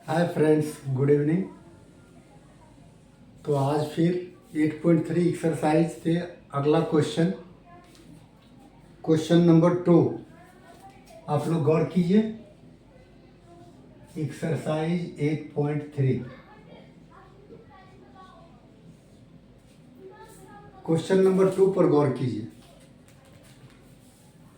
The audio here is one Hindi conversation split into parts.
Hi friends, good evening. तो आज फिर 8.3 एक्सरसाइज से अगला क्वेश्चन नंबर 2 आप लोग गौर कीजिए। एक्सरसाइज 8.3 क्वेश्चन नंबर 2 पर गौर कीजिए।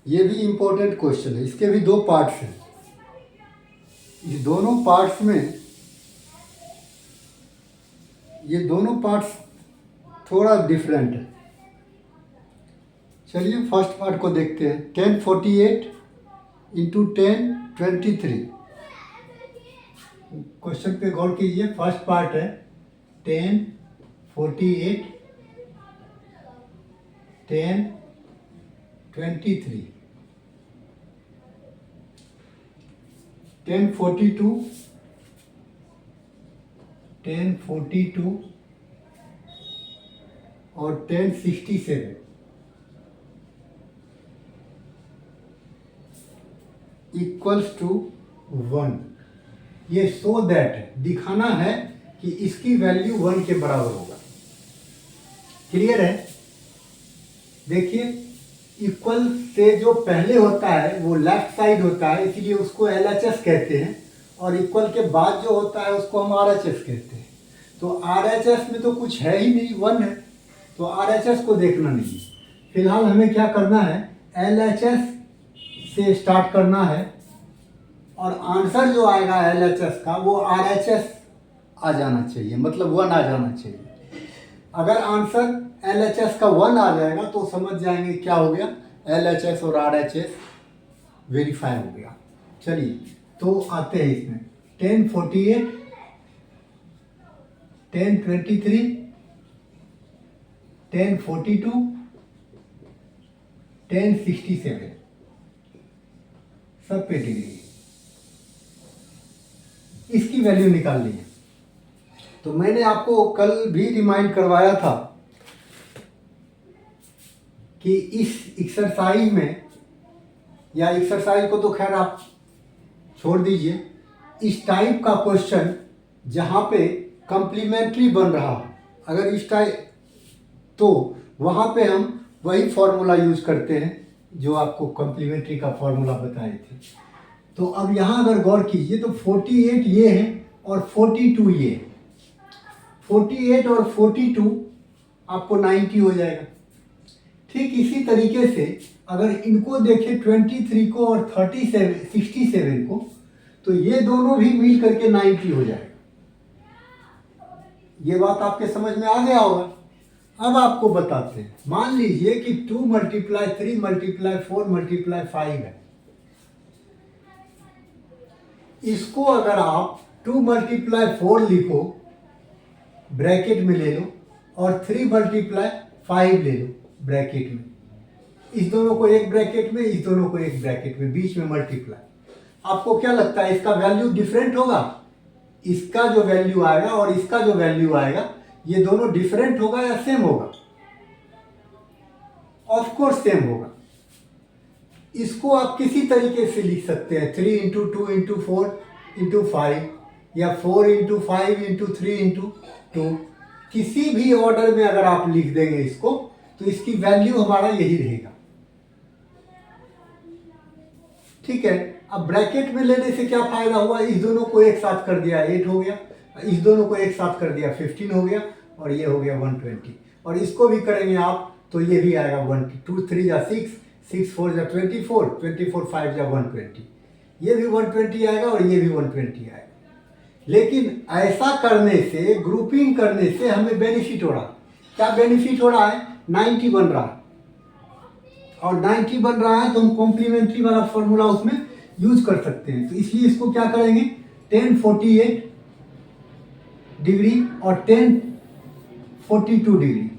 ये भी इम्पोर्टेंट क्वेश्चन है, इसके भी दो पार्ट्स हैं। ये दोनों पार्ट्स थोड़ा डिफरेंट है। चलिए फर्स्ट पार्ट को देखते हैं। 1048 इंटू 1023। क्वेश्चन पे गौर कीजिए। फर्स्ट पार्ट है 1048 1023। 1042 1042 और 1067 इक्वल्स टू 1। ये सो दैट दिखाना है कि इसकी वैल्यू 1 के बराबर होगा। क्लियर है? देखिए, इक्वल से जो पहले होता है वो लेफ्ट साइड होता है, इसीलिए उसको LHS कहते हैं, और इक्वल के बाद जो होता है उसको हम RHS कहते हैं। तो RHS में तो कुछ है ही नहीं, 1 है, तो RHS को देखना नहीं। फिलहाल हमें क्या करना है, LHS से स्टार्ट करना है, और आंसर जो आएगा LHS का वो RHS आ जाना चाहिए, मतलब 1 आ जाना चाहिए। अगर आंसर LHS का 1 आ जाएगा तो समझ जाएंगे क्या हो गया, LHS और RHS वेरीफाई हो गया। चलिए तो आते हैं इसमें। 1048 1023 1042 1067 सब पे डिग्री। इसकी वैल्यू निकाल ली है। तो मैंने आपको कल भी रिमाइंड करवाया था कि इस एक्सरसाइज में, या एक्सरसाइज को तो खैर आप छोड़ दीजिए, इस टाइप का क्वेश्चन जहाँ पे कम्प्लीमेंट्री बन रहा, अगर इस टाइप, तो वहाँ पे हम वही फॉर्मूला यूज करते हैं जो आपको कम्प्लीमेंट्री का फॉर्मूला बताए थे। तो अब यहाँ अगर गौर कीजिए तो 48 ये है और 42 ये है। 48 और 42 आपको 90 हो जाएगा। ठीक इसी तरीके से अगर इनको देखें 23 को और 67 को, तो ये दोनों भी मिल करके 90 हो जाएगा। ये बात आपके समझ में आ गया होगा। अब आपको बताते हैं, मान लीजिए कि 2 × 3 × 4 × 5 है। इसको अगर आप 2 × 4 लिखो, ब्रैकेट में ले लो, और 3 × 5 ले लो ब्रैकेट में, इस दोनों को एक ब्रैकेट में, इस दोनों को एक ब्रैकेट में, बीच में मल्टीप्लाई। आपको क्या लगता है इसका वैल्यू डिफरेंट होगा? इसका जो वैल्यू आएगा और इसका जो वैल्यू आएगा, ये दोनों डिफरेंट होगा या सेम होगा? ऑफ कोर्स सेम होगा। इसको आप किसी तरीके से लिख सकते हैं, 3 × 2 × 4 × 5, या 4 × 5 × 3 × 2। किसी भी ऑर्डर में अगर आप लिख देंगे इसको, तो इसकी वैल्यू हमारा यही रहेगा। ठीक है। अब ब्रैकेट में लेने से क्या फायदा हुआ, इस दोनों को एक साथ कर दिया 8 हो गया, इस दोनों को एक साथ कर दिया 15 हो गया, और ये हो गया 120। और इसको भी करेंगे आप तो ये भी आएगा 1, 2 3 जा 6, 6 4 जा 24, 24 5 जा 120। ये भी 120 आएगा और ये भी 120 आएगा। लेकिन ऐसा करने से, ग्रुपिंग करने से हमें बेनिफिट हो रहा। क्या बेनिफिट हो रहा है? 90 बन रहा है, और 90 बन रहा है तो हम कॉम्प्लीमेंट्री वाला फॉर्मूला उसमें यूज कर सकते हैं। तो इसलिए इसको क्या करेंगे, 1048 डिग्री और 1042 डिग्री,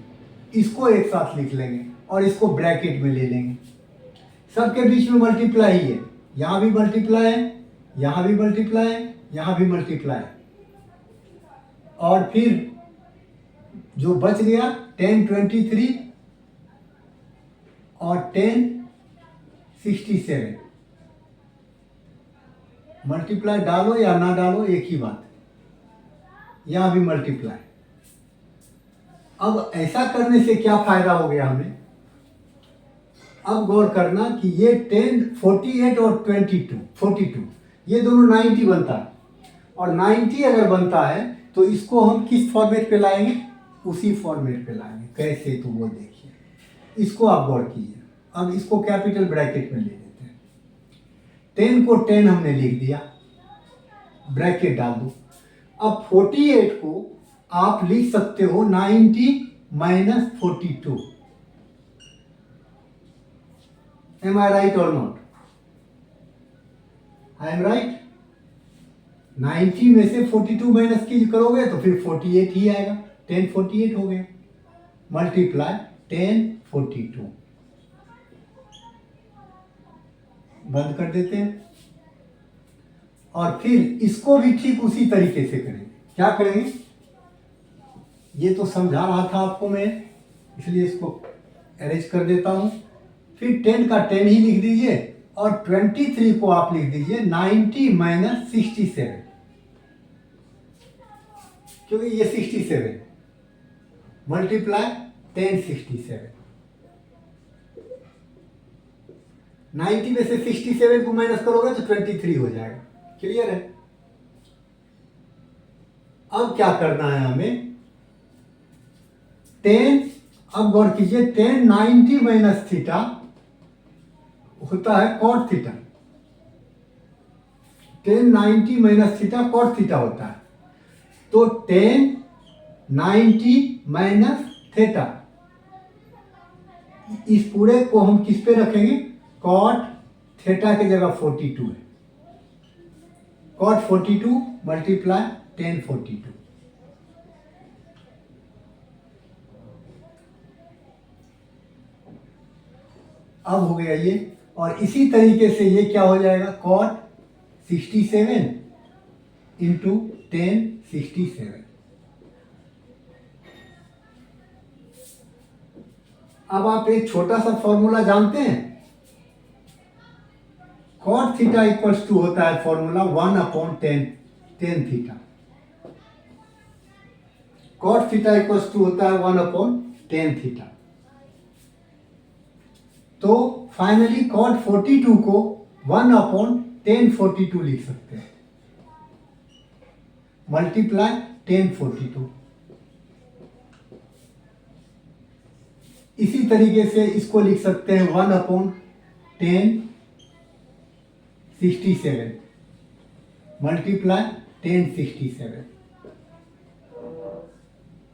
इसको एक साथ लिख लेंगे और इसको ब्रैकेट में ले लेंगे। सबके बीच में मल्टीप्लाई है, यहाँ भी मल्टीप्लाई है, यहाँ भी मल्टीप्लाई है, यहाँ भी मल्टीप्लाई है, और फिर जो बच गया 1023 और 1067, मल्टीप्लाई डालो या ना डालो एक ही बात है, यहाँ भी मल्टीप्लाई। अब ऐसा करने से क्या फायदा हो गया हमें, अब गौर करना कि ये 10, 48 और 42 ये दोनों 90 बनता है, और 90 अगर बनता है तो इसको हम किस फॉर्मेट पे लाएंगे, उसी फॉर्मेट पे लाएंगे। कैसे, तो वो देखिए, इसको आप गौर कीजिए। अब इसको कैपिटल ब्रैकेट में ले लेते हैं। 10 को 10 हमने लिख दिया, ब्रैकेट डाल दो। अब 48 को आप लिख सकते हो 90 माइनस 42। एम आई राइट और नॉट? I am right. 90 में से 42 माइनस की करोगे तो फिर 48 ही आएगा। 1048 हो गया, मल्टीप्लाई 1042। बंद कर देते हैं, और फिर इसको भी ठीक उसी तरीके से करेंगे। क्या करेंगे, ये तो समझा रहा था आपको मैं, इसलिए इसको अरेंज कर देता हूं। फिर 10 का 10 ही लिख दीजिए, और 23 को आप लिख दीजिए 90 माइनस 67, क्योंकि ये 67 मल्टीप्लाई 1067। 90 में से 67 को माइनस करोगे तो 23 हो जाएगा। क्लियर है? अब क्या करना है हमें, 10, अब गौर कीजिए, 10 90 माइनस थीटा होता है cot theta. 10 90 minus theta cot theta होता है। तो 10 90 माइनस थीटा, इस पूरे को हम किस पे रखेंगे, कॉट थीटा की जगह 42 है। Cot 42 multiply 1042। अब हो गया ये, और इसी तरीके से ये क्या हो जाएगा, कॉट 67 इंटू 1067। अब आप एक छोटा सा फॉर्मूला जानते हैं, कॉट थीटा इक्वल्स टू होता है formula 1/10 theta. Cot theta equals to होता है 1/10 थीटा। तो फाइनली कॉट 42 को 1/1042 लिख सकते हैं, मल्टीप्लाई 1042। इसी तरीके से इसको लिख सकते हैं 1/1067 मल्टीप्लाई 1067।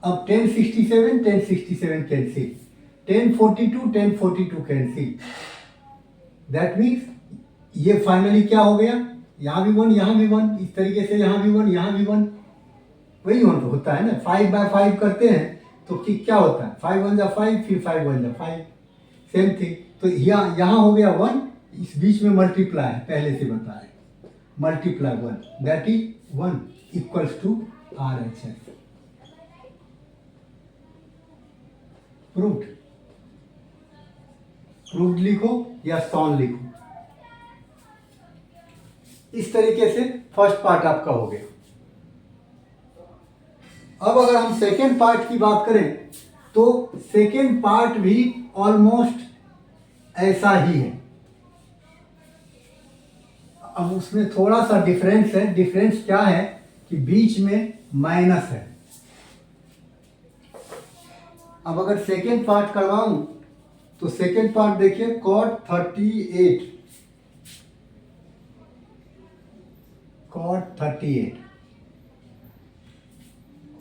अब 1067 कैंसिल, 1042 कैंसिल। दैट मीन्स ये फाइनली क्या हो गया, यहाँ भी 1 यहाँ भी 1, इस तरीके से यहाँ भी 1 यहाँ भी 1, वही होता है ना। 5/5 करते हैं तो क्या होता है, 5 1 जा 5, फिर 5 1 जा 5, सेम थिंग। तो यहाँ हो गया 1, इस बीच में मल्टीप्लाई है, पहले से बताए, multiply 1, that is 1 equals to RHS। Proved लिखो या सॉन लिखो। इस तरीके से फर्स्ट पार्ट आपका हो गया। अब अगर हम सेकेंड पार्ट की बात करें तो सेकेंड पार्ट भी ऑलमोस्ट ऐसा ही है। अब उसमें थोड़ा सा डिफरेंस है। डिफरेंस क्या है कि बीच में माइनस है। अब अगर सेकेंड पार्ट करवाऊं तो सेकेंड पार्ट देखिए, कॉट 38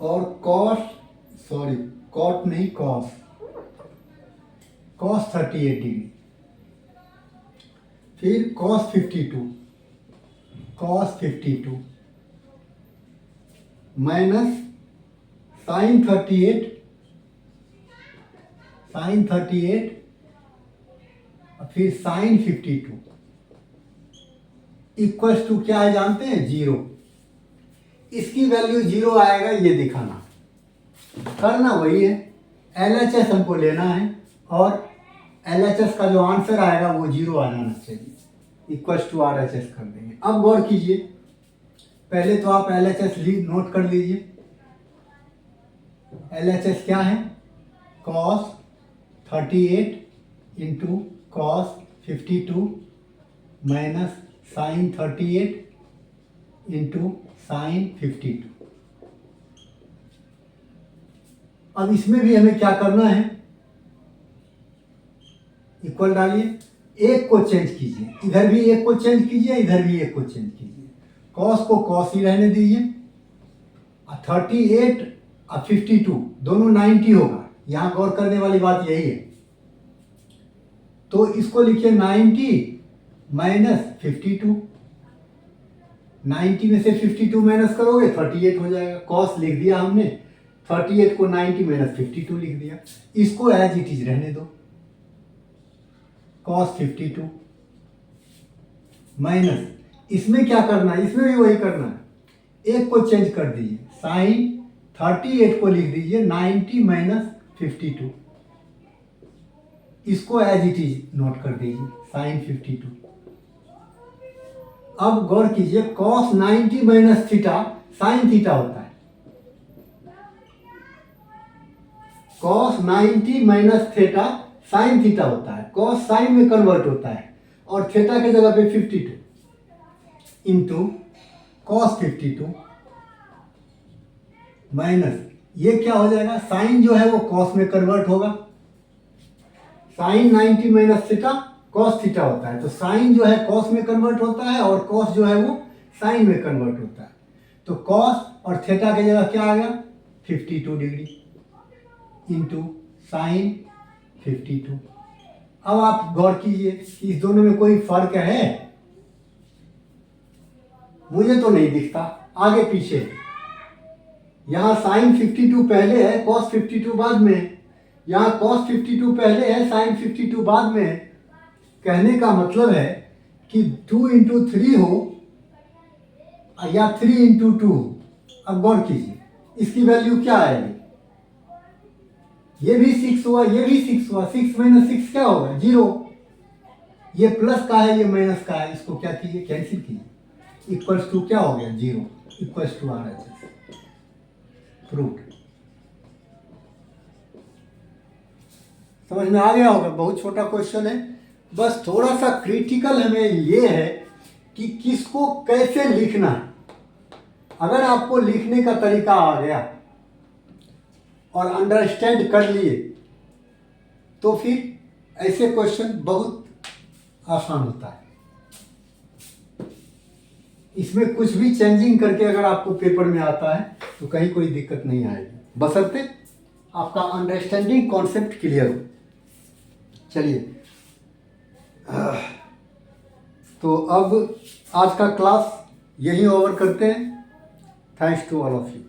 और कॉस 38 डिग्री, फिर कॉस 52 माइनस साइन 38 फिर साइन 52 इक्वल्स टू क्या है जानते हैं, 0। इसकी वैल्यू 0 आएगा ये दिखाना, करना वही है। LHS हमको लेना है और LHS का जो आंसर आएगा वो 0 आ जाना चाहिए। इक्वल्स टू RHS कर देंगे। अब गौर कीजिए, पहले तो आप LHS नोट कर लीजिए। LHS क्या है? cos 38 into cos 52 minus sine 38 into sine 52। अब इसमें भी हमें क्या करना है? इक्वल डालिए, एक को चेंज कीजिए, इधर भी एक को चेंज कीजिए, इधर भी एक को चेंज कीजिए। cos को cos ही रहने दीजिए। 38 और 52 दोनों 90 होगा। यहां गौर करने वाली बात यही है। तो इसको लिखिए 90 माइनस 52। 90 में से 52 माइनस करोगे 38 हो जाएगा। cos लिख दिया हमने, 38 को 90 माइनस 52 लिख दिया। इसको एज इट इज रहने दो। cos 52 माइनस, इसमें क्या करना है? इसमें भी वही करना है। एक को चेंज कर दीजिए, साइन 38 को लिख दीजिए 90 माइनस 52। इसको एज इट इज नोट कर दीजिए, साइन 52। अब गौर कीजिए, cos 90 minus theta sine theta होता है। cos 90 minus theta sine theta होता है। cos साइन में कन्वर्ट होता है और थीटा के जगह पे 52 इंटू cos 52 माइनस, ये क्या हो जाएगा? साइन जो है वो cos में कन्वर्ट होगा। Sine 90 minus theta cos theta होता है, तो साइन जो है cos में कन्वर्ट होता है और cos जो है वो साइन में कन्वर्ट होता है। तो cos और थीटा की जगह क्या आ गया? 52 डिग्री इंटू साइन 52। अब आप गौर कीजिए कि इस दोनों में कोई फर्क है? मुझे तो नहीं दिखता। आगे पीछे, यहां साइन 52 पहले है, cos 52 बाद में है। यहां cos 52 पहले है, साइन 52 बाद में है। कहने का मतलब है कि 2 इंटू 3 हो या 3 इंटू 2। अब गौर कीजिए, इसकी वैल्यू क्या आएगी? ये भी 6 हुआ, ये भी 6 हुआ। 6 माइनस 6 क्या होगा? 0। ये प्लस का है, ये माइनस का है। इसको क्या कीजिए? कैंसिल कीजिए। इक्वल्स टू क्या हो गया? 0। Equals to RHS। प्रूफ समझ में आ गया होगा। बहुत छोटा क्वेश्चन है, बस थोड़ा सा क्रिटिकल हमें ये है कि किसको कैसे लिखना है। अगर आपको लिखने का तरीका आ गया और अंडरस्टैंड कर लिए तो फिर ऐसे क्वेश्चन बहुत आसान होता है। इसमें कुछ भी चेंजिंग करके अगर आपको पेपर में आता है तो कहीं कोई दिक्कत नहीं आएगी, बशर्ते आपका अंडरस्टैंडिंग कॉन्सेप्ट क्लियर हो। चलिए, तो अब आज का क्लास यहीं ओवर करते हैं। Thanks to all of you.